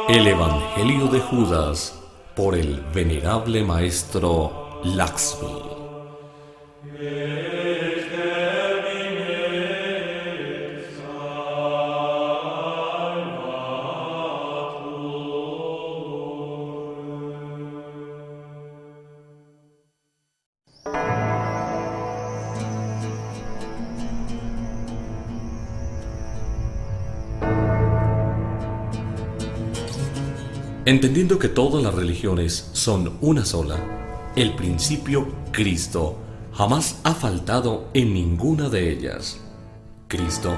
El Evangelio de Judas por el venerable maestro Laxmi. Entendiendo que todas las religiones son una sola, el principio Cristo jamás ha faltado en ninguna de ellas. Cristo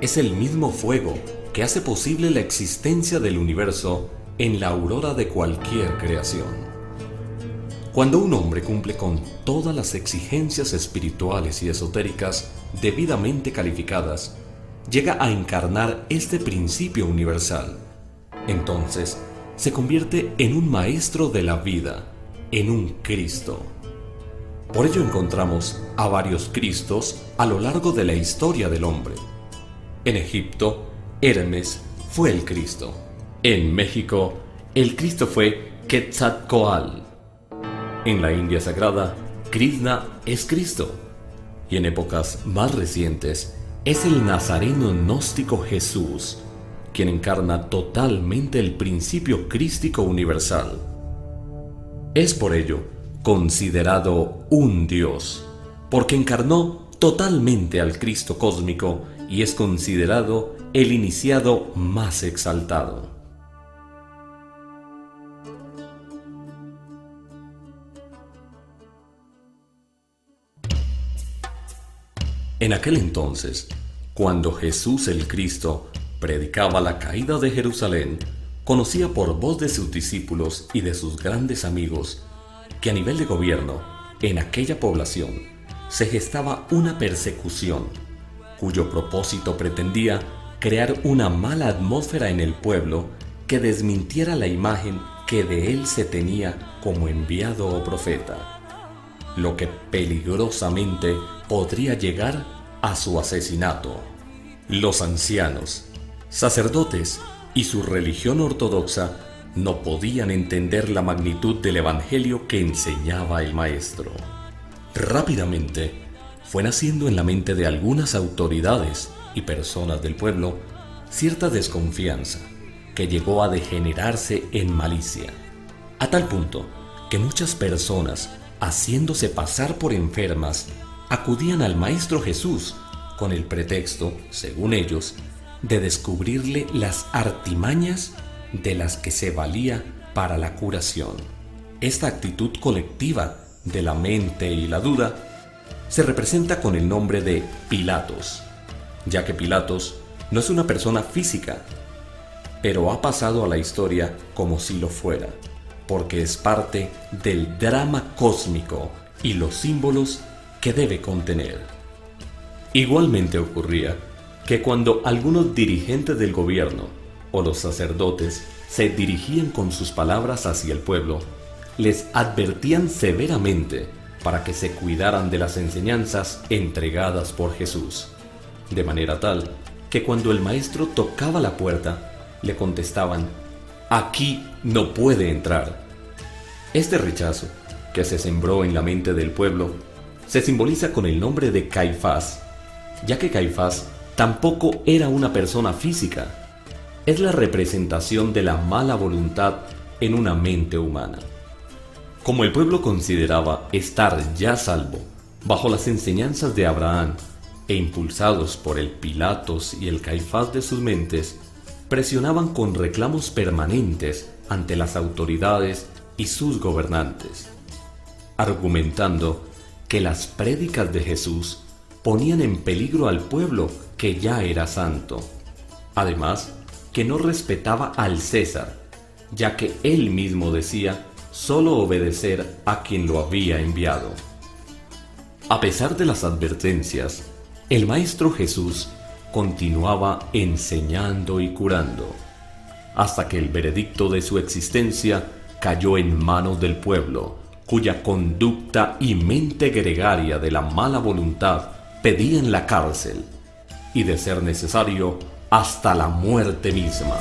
es el mismo fuego que hace posible la existencia del universo en la aurora de cualquier creación. Cuando un hombre cumple con todas las exigencias espirituales y esotéricas debidamente calificadas, llega a encarnar este principio universal. Entonces, se convierte en un maestro de la vida, en un Cristo. Por ello encontramos a varios Cristos a lo largo de la historia del hombre. En Egipto, Hermes fue el Cristo. En México, el Cristo fue Quetzalcóatl. En la India sagrada, Krishna es Cristo. Y en épocas más recientes, es el nazareno gnóstico Jesús, quien encarna totalmente el principio crístico universal. Es por ello considerado un Dios, porque encarnó totalmente al Cristo cósmico y es considerado el iniciado más exaltado. En aquel entonces, cuando Jesús el Cristo predicaba la caída de Jerusalén, conocía por voz de sus discípulos y de sus grandes amigos que a nivel de gobierno, en aquella población, se gestaba una persecución, cuyo propósito pretendía crear una mala atmósfera en el pueblo que desmintiera la imagen que de él se tenía como enviado o profeta, lo que peligrosamente podría llegar a su asesinato. Los ancianos, sacerdotes y su religión ortodoxa no podían entender la magnitud del evangelio que enseñaba el maestro. Rápidamente fue naciendo en la mente de algunas autoridades y personas del pueblo cierta desconfianza que llegó a degenerarse en malicia, a tal punto que muchas personas, haciéndose pasar por enfermas, acudían al Maestro Jesús con el pretexto, según ellos, de descubrirle las artimañas de las que se valía para la curación. Esta actitud colectiva de la mente y la duda se representa con el nombre de Pilatos, ya que Pilatos no es una persona física, pero ha pasado a la historia como si lo fuera, porque es parte del drama cósmico y los símbolos que debe contener. Igualmente ocurría que cuando algunos dirigentes del gobierno o los sacerdotes se dirigían con sus palabras hacia el pueblo, les advertían severamente para que se cuidaran de las enseñanzas entregadas por Jesús, de manera tal que cuando el maestro tocaba la puerta, le contestaban: «Aquí no puede entrar». Este rechazo, que se sembró en la mente del pueblo, se simboliza con el nombre de Caifás, ya que Caifás tampoco era una persona física. Es la representación de la mala voluntad en una mente humana. Como el pueblo consideraba estar ya salvo bajo las enseñanzas de Abraham e impulsados por el Pilatos y el Caifás de sus mentes, presionaban con reclamos permanentes ante las autoridades y sus gobernantes, argumentando que las prédicas de Jesús ponían en peligro al pueblo que ya era santo. Además, que no respetaba al César, ya que él mismo decía solo obedecer a quien lo había enviado. A pesar de las advertencias, el Maestro Jesús continuaba enseñando y curando, hasta que el veredicto de su existencia cayó en manos del pueblo, cuya conducta y mente gregaria de la mala voluntad pedían la cárcel y, de ser necesario, hasta la muerte misma.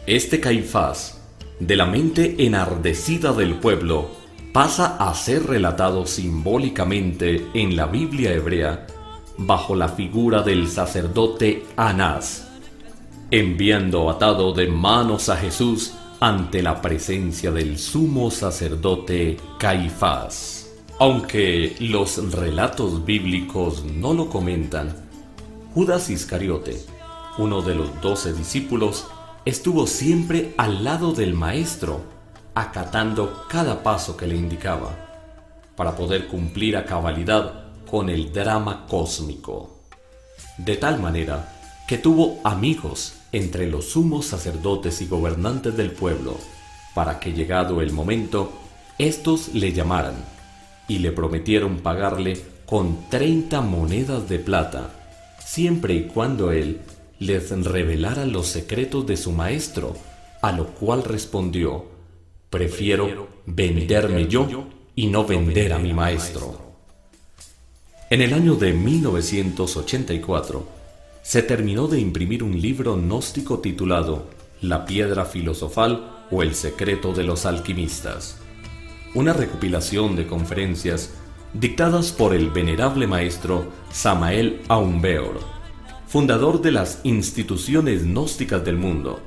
Este Caifás, de la mente enardecida del pueblo, pasa a ser relatado simbólicamente en la Biblia hebrea bajo la figura del sacerdote Anás, enviando atado de manos a Jesús ante la presencia del sumo sacerdote Caifás. Aunque los relatos bíblicos no lo comentan, Judas Iscariote, uno de los 12 discípulos, estuvo siempre al lado del Maestro, acatando cada paso que le indicaba, para poder cumplir a cabalidad con el drama cósmico. De tal manera que tuvo amigos entre los sumos sacerdotes y gobernantes del pueblo, para que llegado el momento, éstos le llamaran, y le prometieron pagarle con 30 monedas de plata, siempre y cuando él les revelara los secretos de su maestro, a lo cual respondió: prefiero venderme yo y no vender a mi maestro. En el año de 1984, se terminó de imprimir un libro gnóstico titulado La piedra filosofal o el secreto de los alquimistas, una recopilación de conferencias dictadas por el venerable maestro Samael Aun Weor, fundador de las instituciones gnósticas del mundo,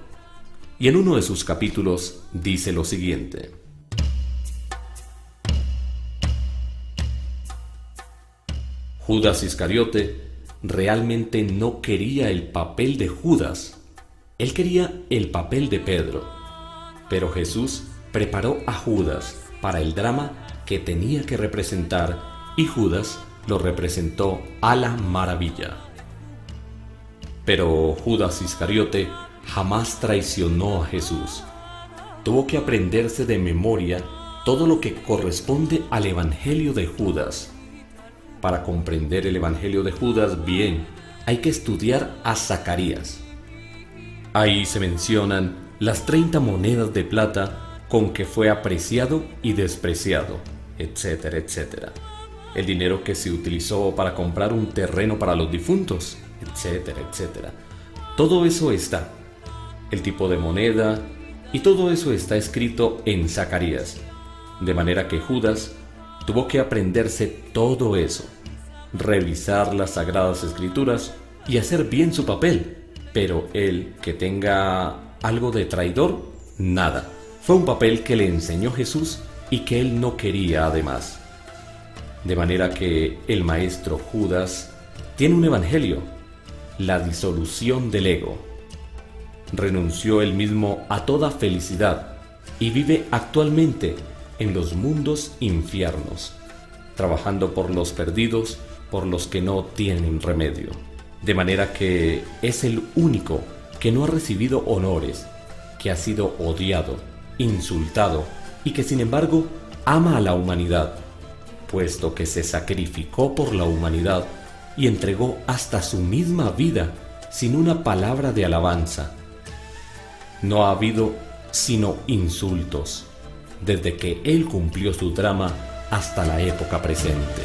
y en uno de sus capítulos dice lo siguiente: Judas Iscariote realmente no quería el papel de Judas, él quería el papel de Pedro, pero Jesús preparó a Judas para el drama que tenía que representar y Judas lo representó a la maravilla. Pero Judas Iscariote jamás traicionó a Jesús. Tuvo que aprenderse de memoria todo lo que corresponde al Evangelio de Judas. Para comprender el Evangelio de Judas bien, hay que estudiar a Zacarías. Ahí se mencionan las 30 monedas de plata con que fue apreciado y despreciado, etcétera, etcétera. El dinero que se utilizó para comprar un terreno para los difuntos, etcétera, etcétera. Todo eso está. El tipo de moneda y todo eso está escrito en Zacarías. De manera que Judas tuvo que aprenderse todo eso, revisar las Sagradas Escrituras y hacer bien su papel. Pero él, que tenga algo de traidor, nada. Fue un papel que le enseñó Jesús y que él no quería además. De manera que el maestro Judas tiene un evangelio: la disolución del ego. Renunció él mismo a toda felicidad y vive actualmente en los mundos infiernos, trabajando por los perdidos, por los que no tienen remedio. De manera que es el único que no ha recibido honores, que ha sido odiado, insultado y que sin embargo ama a la humanidad, puesto que se sacrificó por la humanidad y entregó hasta su misma vida sin una palabra de alabanza. No ha habido sino insultos desde que él cumplió su drama hasta la época presente.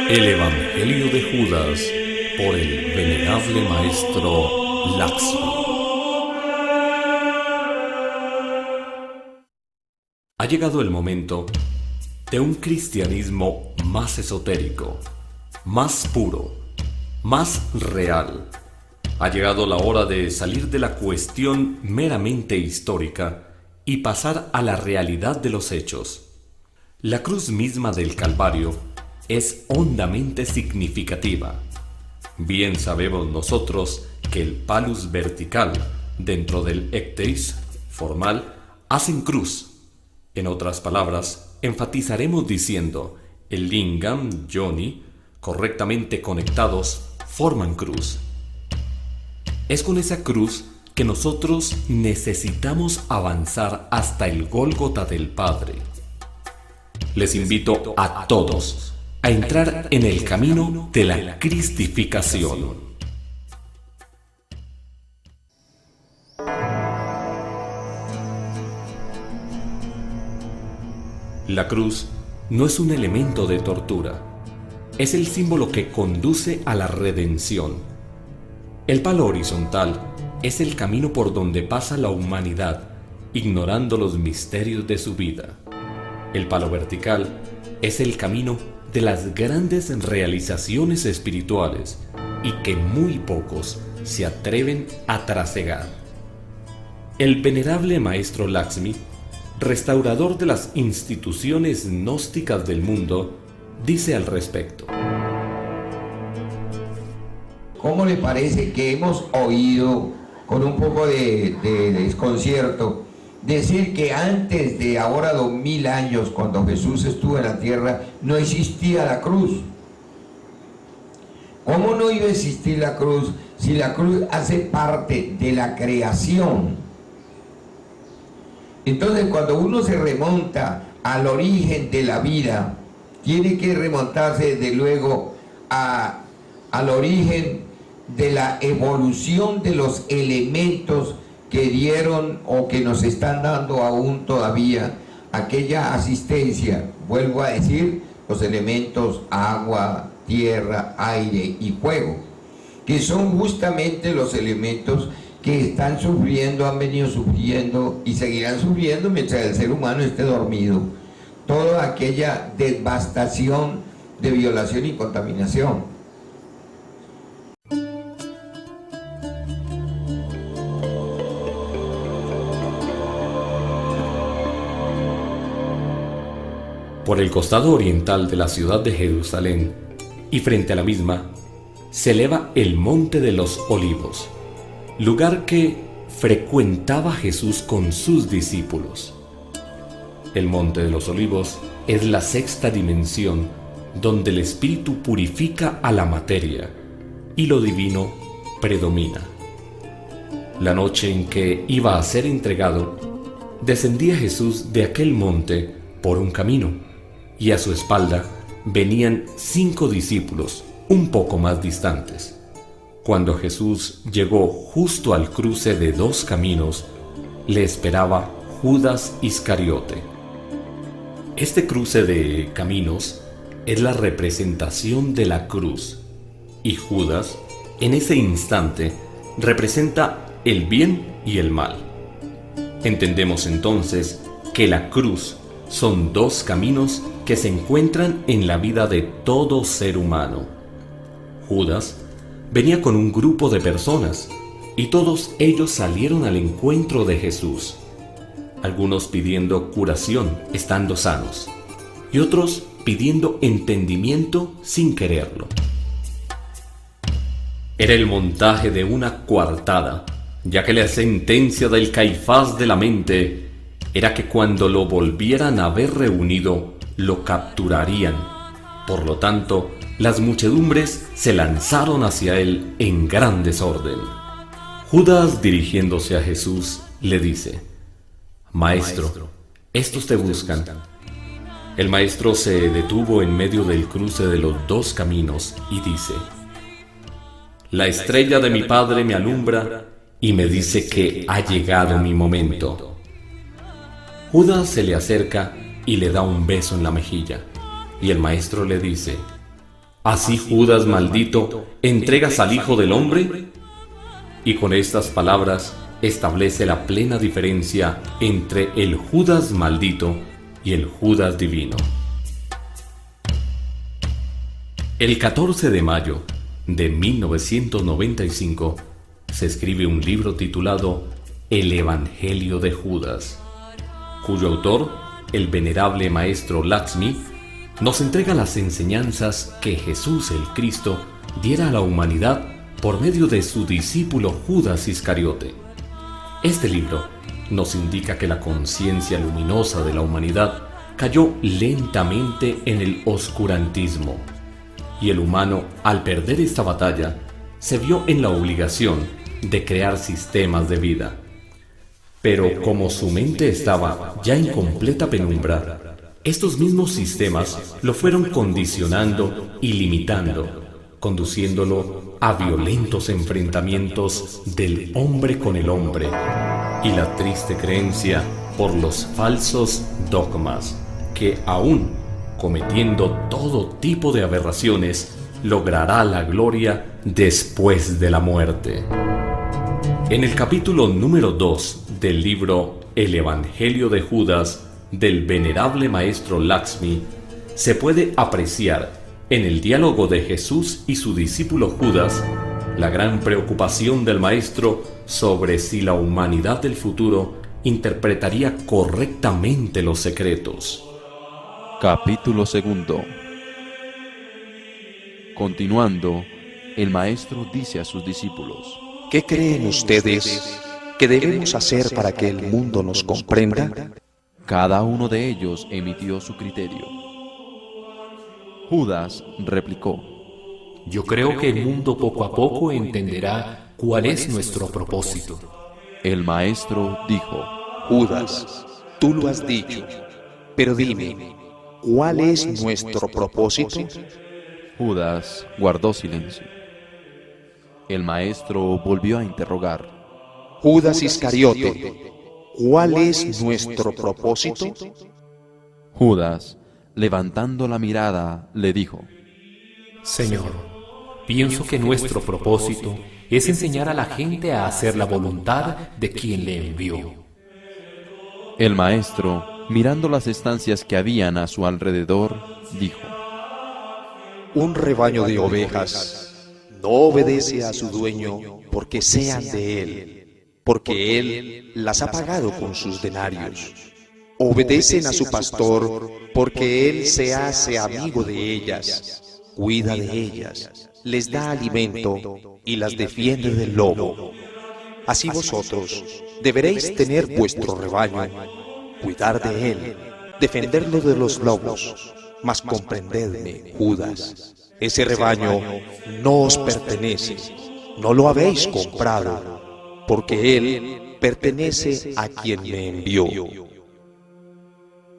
El Evangelio de Judas por el venerable maestro Laxmi. Ha llegado el momento de un cristianismo más esotérico, más puro, más real. Ha llegado la hora de salir de la cuestión meramente histórica y pasar a la realidad de los hechos. La cruz misma del Calvario es hondamente significativa. Bien sabemos nosotros que el palus vertical dentro del ecteis formal hacen cruz. En otras palabras, enfatizaremos diciendo el lingam, yoni, correctamente conectados, forman cruz. Es con esa cruz que nosotros necesitamos avanzar hasta el Gólgota del Padre. Les invito a todos a entrar en el camino de la cristificación. La cruz no es un elemento de tortura, es el símbolo que conduce a la redención. El palo horizontal es el camino por donde pasa la humanidad, ignorando los misterios de su vida. El palo vertical es el camino de las grandes realizaciones espirituales y que muy pocos se atreven a trasegar. El venerable maestro Lakshmi, restaurador de las instituciones gnósticas del mundo, dice al respecto: ¿Cómo le parece que hemos oído con un poco de desconcierto decir que antes de ahora 2000 años, cuando Jesús estuvo en la tierra, no existía la cruz? ¿Cómo no iba a existir la cruz si la cruz hace parte de la creación? Entonces, cuando uno se remonta al origen de la vida, tiene que remontarse desde luego al origen de la evolución de los elementos que dieron o que nos están dando aún todavía aquella asistencia. Vuelvo a decir, los elementos agua, tierra, aire y fuego, que son justamente los elementos que están sufriendo, han venido sufriendo y seguirán sufriendo mientras el ser humano esté dormido, toda aquella devastación de violación y contaminación. Por el costado oriental de la ciudad de Jerusalén y frente a la misma, se eleva el Monte de los Olivos, lugar que frecuentaba Jesús con sus discípulos. El Monte de los Olivos es la sexta dimensión donde el espíritu purifica a la materia y lo divino predomina. La noche en que iba a ser entregado, descendía Jesús de aquel monte por un camino, y a su espalda venían 5 discípulos un poco más distantes. Cuando Jesús llegó justo al cruce de 2 caminos, le esperaba Judas Iscariote. Este cruce de caminos es la representación de la cruz, y Judas, en ese instante, representa el bien y el mal. Entendemos entonces que la cruz son 2 caminos que se encuentran en la vida de todo ser humano. Judas venía con un grupo de personas y todos ellos salieron al encuentro de Jesús, algunos pidiendo curación estando sanos y otros pidiendo entendimiento sin quererlo. Era el montaje de una coartada, ya que la sentencia del Caifás de la mente era que cuando lo volvieran a ver reunido, lo capturarían. Por lo tanto, las muchedumbres se lanzaron hacia él en gran desorden. Judas, dirigiéndose a Jesús, le dice: Maestro, estos te buscan. El maestro se detuvo en medio del cruce de los 2 caminos y dice: La estrella de mi Padre me alumbra y me dice que ha llegado mi momento. Judas se le acerca y le da un beso en la mejilla, y el maestro le dice: ¿Así, Judas maldito, entregas al Hijo del Hombre? Y con estas palabras establece la plena diferencia entre el Judas maldito y el Judas divino. El 14 de mayo de 1995 se escribe un libro titulado El Evangelio de Judas, cuyo autor, el venerable maestro Lakshmi, nos entrega las enseñanzas que Jesús el Cristo diera a la humanidad por medio de su discípulo Judas Iscariote. Este libro nos indica que la conciencia luminosa de la humanidad cayó lentamente en el oscurantismo, y el humano, al perder esta batalla, se vio en la obligación de crear sistemas de vida. Pero como su mente estaba ya en completa penumbra, estos mismos sistemas lo fueron condicionando y limitando, conduciéndolo a violentos enfrentamientos del hombre con el hombre y la triste creencia por los falsos dogmas que, aún cometiendo todo tipo de aberraciones, logrará la gloria después de la muerte. En el capítulo número 2 del libro El Evangelio de Judas del venerable maestro Lakshmi, se puede apreciar en el diálogo de Jesús y su discípulo Judas la gran preocupación del maestro sobre si la humanidad del futuro interpretaría correctamente los secretos. Capítulo 2. Continuando, el maestro dice a sus discípulos: ¿Qué creen ustedes que debemos hacer para que el mundo nos comprenda? Cada uno de ellos emitió su criterio. Judas replicó: Yo creo que el mundo poco a poco entenderá cuál es nuestro propósito. El maestro dijo: Judas, tú lo has dicho, pero dime, ¿cuál es nuestro propósito? Judas guardó silencio. El maestro volvió a interrogar: Judas Iscariote, ¿cuál es nuestro propósito? Judas, levantando la mirada, le dijo: Señor, pienso que nuestro propósito es enseñar a la gente a hacer la voluntad de quien le envió. El maestro, mirando las estancias que habían a su alrededor, dijo: Un rebaño de ovejas no obedece a su dueño porque sean de él, porque él las ha pagado con sus denarios. Obedecen a su pastor porque él se hace amigo de ellas, cuida de ellas, les da alimento y las defiende del lobo. Así vosotros deberéis tener vuestro rebaño, cuidar de él, defenderlo de los lobos. Mas comprendedme, Judas, ese rebaño no os pertenece, no lo habéis comprado, porque él pertenece a quien me envió.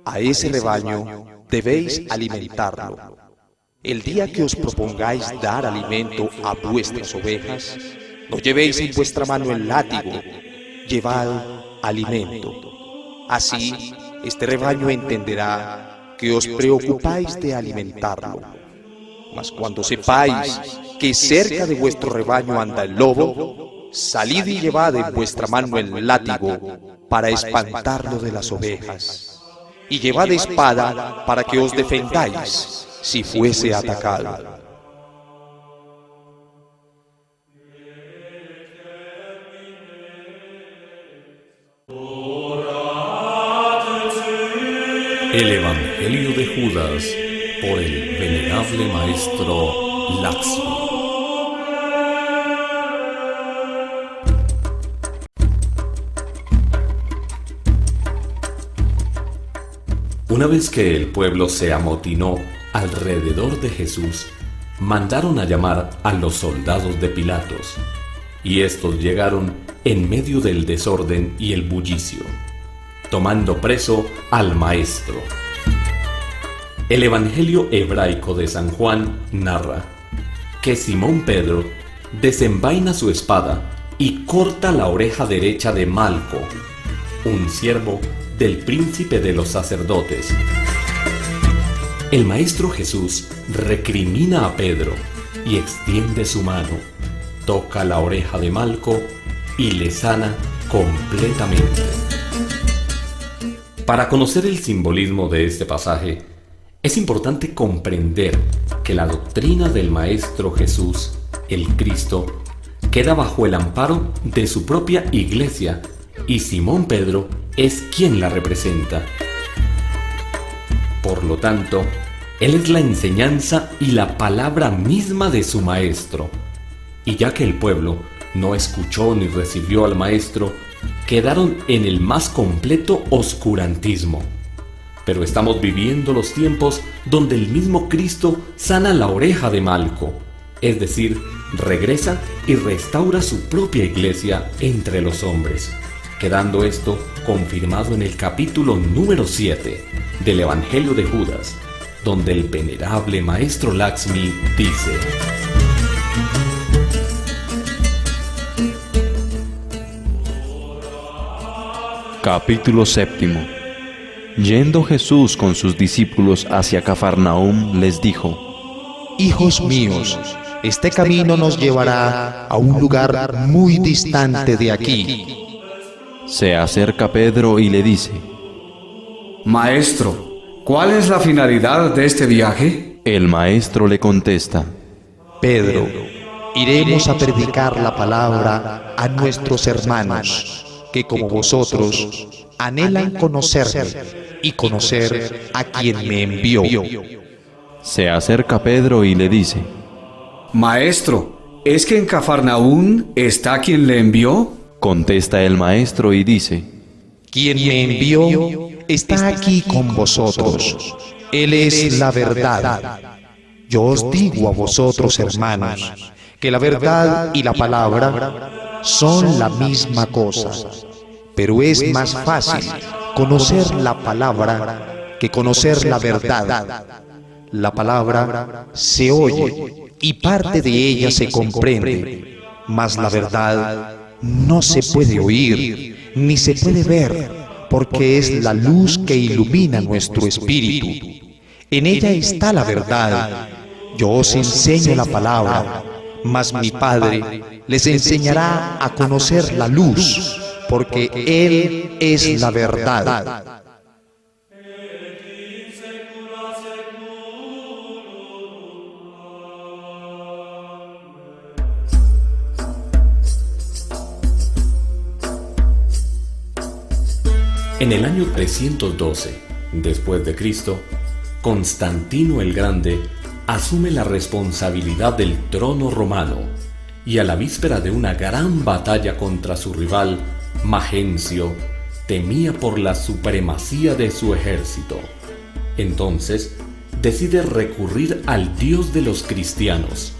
A ese rebaño debéis alimentarlo. El día que os propongáis dar alimento a vuestras ovejas, no llevéis en vuestra mano el látigo, llevad alimento. Así, este rebaño entenderá que os preocupáis de alimentarlo. Mas cuando sepáis que cerca de vuestro rebaño anda el lobo, salid y llevad en vuestra mano el látigo para espantarlo de las ovejas. Y llevad espada para que os defendáis si fuese atacado. El Evangelio de Judas por el venerable maestro Lakshmi. Una vez que el pueblo se amotinó alrededor de Jesús, mandaron a llamar a los soldados de Pilatos, y estos llegaron en medio del desorden y el bullicio, tomando preso al maestro. El Evangelio hebraico de San Juan narra que Simón Pedro desenvaina su espada y corta la oreja derecha de Malco, un siervo del príncipe de los sacerdotes. El Maestro Jesús recrimina a Pedro y extiende su mano, toca la oreja de Malco y le sana completamente. Para conocer el simbolismo de este pasaje, es importante comprender que la doctrina del Maestro Jesús, el Cristo, queda bajo el amparo de su propia iglesia y Simón Pedro es quien la representa. Por lo tanto, él es la enseñanza y la palabra misma de su Maestro. Y ya que el pueblo no escuchó ni recibió al Maestro, quedaron en el más completo oscurantismo. Pero estamos viviendo los tiempos donde el mismo Cristo sana la oreja de Malco, es decir, regresa y restaura su propia iglesia entre los hombres, quedando esto confirmado en el capítulo número 7 del Evangelio de Judas, donde el venerable maestro Lakshmi dice: Capítulo 7. Yendo Jesús con sus discípulos hacia Cafarnaúm, les dijo: Hijos míos, este camino nos llevará a un lugar muy distante de aquí. Se acerca Pedro y le dice: Maestro, ¿cuál es la finalidad de este viaje? El maestro le contesta: Pedro, iremos a predicar la palabra a nuestros hermanos, que como vosotros anhelan conocerme y conocer a quien me envió. Se acerca Pedro y le dice: Maestro, ¿es que en Cafarnaúm está quien le envió? Contesta el maestro y dice: Quien me envió está aquí con vosotros. Él es la verdad. Yo os digo a vosotros, hermanos, que la verdad y la palabra son la misma cosa. Pero es más fácil conocer la palabra que conocer la verdad. La palabra se oye y parte de ella se comprende, mas la verdad no se puede oír ni se puede ver, porque es la luz que ilumina nuestro espíritu. En ella está la verdad. Yo os enseño la palabra, mas mi Padre les enseñará a conocer la luz, porque Él es la verdad. En el año 312 después de Cristo, Constantino el Grande asume la responsabilidad del trono romano y a la víspera de una gran batalla contra su rival, Magencio, temía por la supremacía de su ejército. Entonces, decide recurrir al Dios de los cristianos,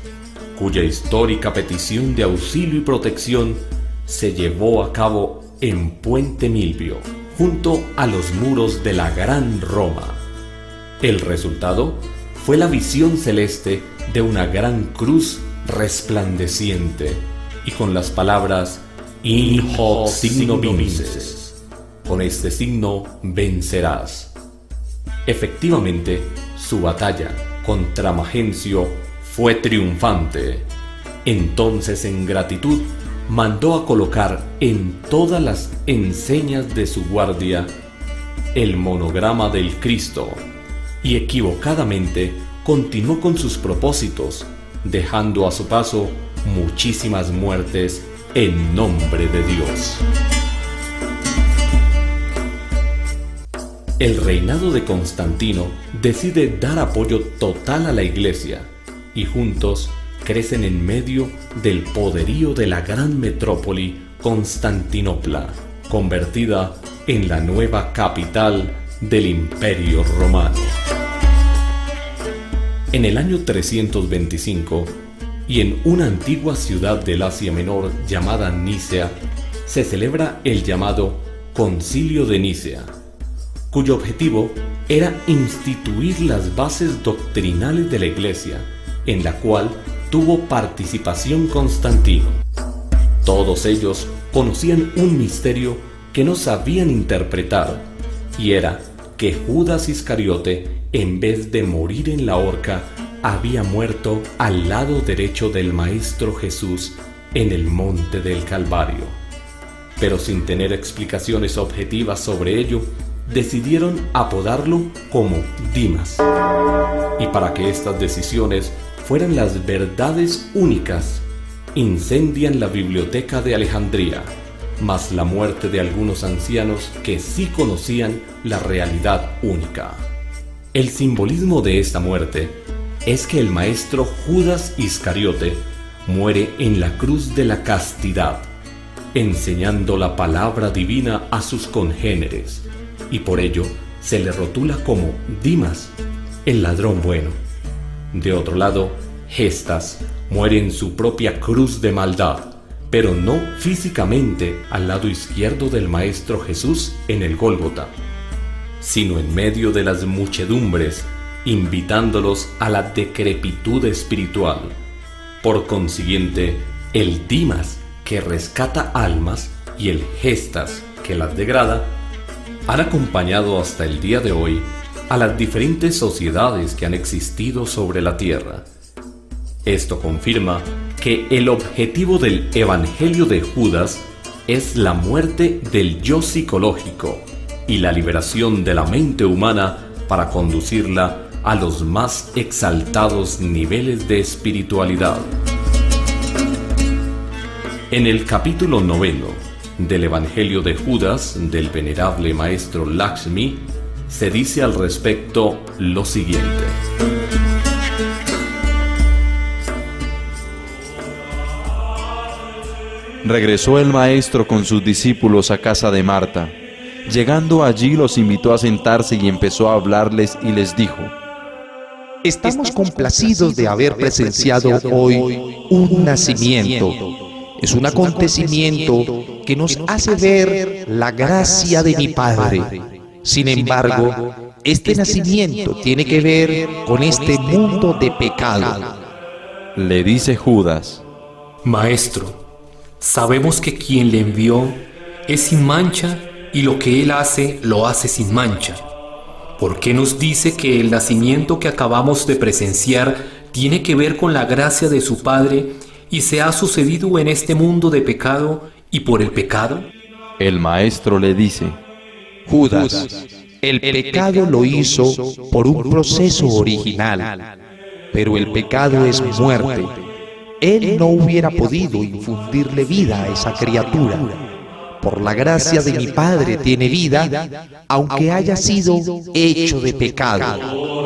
cuya histórica petición de auxilio y protección se llevó a cabo en Puente Milvio, junto a los muros de la Gran Roma. El resultado fue la visión celeste de una gran cruz resplandeciente y con las palabras In hoc signo vinces, con este signo vencerás. Efectivamente, su batalla contra Magencio fue triunfante. Entonces, en gratitud, mandó a colocar en todas las enseñas de su guardia el monograma del Cristo y equivocadamente continuó con sus propósitos, dejando a su paso muchísimas muertes en nombre de Dios. El reinado de Constantino decide dar apoyo total a la Iglesia y juntos crecen en medio del poderío de la gran metrópoli Constantinopla, convertida en la nueva capital del Imperio Romano. En el año 325, y en una antigua ciudad del Asia Menor llamada Nicea, se celebra el llamado Concilio de Nicea, cuyo objetivo era instituir las bases doctrinales de la Iglesia, en la cual tuvo participación Constantino. Todos ellos conocían un misterio que no sabían interpretar, y era que Judas Iscariote, en vez de morir en la horca, había muerto al lado derecho del Maestro Jesús en el monte del Calvario. Pero sin tener explicaciones objetivas sobre ello, decidieron apodarlo como Dimas. Y para que estas decisiones fueran las verdades únicas, incendian la biblioteca de Alejandría, mas la muerte de algunos ancianos que sí conocían la realidad única. El simbolismo de esta muerte es que el maestro Judas Iscariote muere en la cruz de la castidad, enseñando la palabra divina a sus congéneres, y por ello se le rotula como Dimas, el ladrón bueno. De otro lado, Gestas, muere en su propia cruz de maldad, pero no físicamente al lado izquierdo del Maestro Jesús en el Gólgota, sino en medio de las muchedumbres, invitándolos a la decrepitud espiritual. Por consiguiente, el Dimas, que rescata almas, y el Gestas, que las degrada, han acompañado hasta el día de hoy a las diferentes sociedades que han existido sobre la tierra. Esto confirma que el objetivo del Evangelio de Judas es la muerte del yo psicológico y la liberación de la mente humana para conducirla a los más exaltados niveles de espiritualidad. En el capítulo 9 del Evangelio de Judas del venerable maestro Lakshmi se dice al respecto lo siguiente. Regresó el maestro con sus discípulos a casa de Marta. Llegando allí los invitó a sentarse y empezó a hablarles y les dijo: Estamos complacidos de haber presenciado hoy un nacimiento. Es un acontecimiento que nos hace ver la gracia de mi Padre. Sin embargo, este nacimiento tiene que ver con este mundo de pecado. Le dice Judas: Maestro, sabemos que quien le envió es sin mancha y lo que él hace lo hace sin mancha. ¿Por qué nos dice que el nacimiento que acabamos de presenciar tiene que ver con la gracia de su Padre y se ha sucedido en este mundo de pecado y por el pecado? El maestro le dice: Judas, el pecado lo hizo por un proceso original, pero el pecado es muerte. Él no hubiera podido infundirle vida a esa criatura. Por la gracia de mi Padre tiene vida, aunque haya sido hecho de pecado.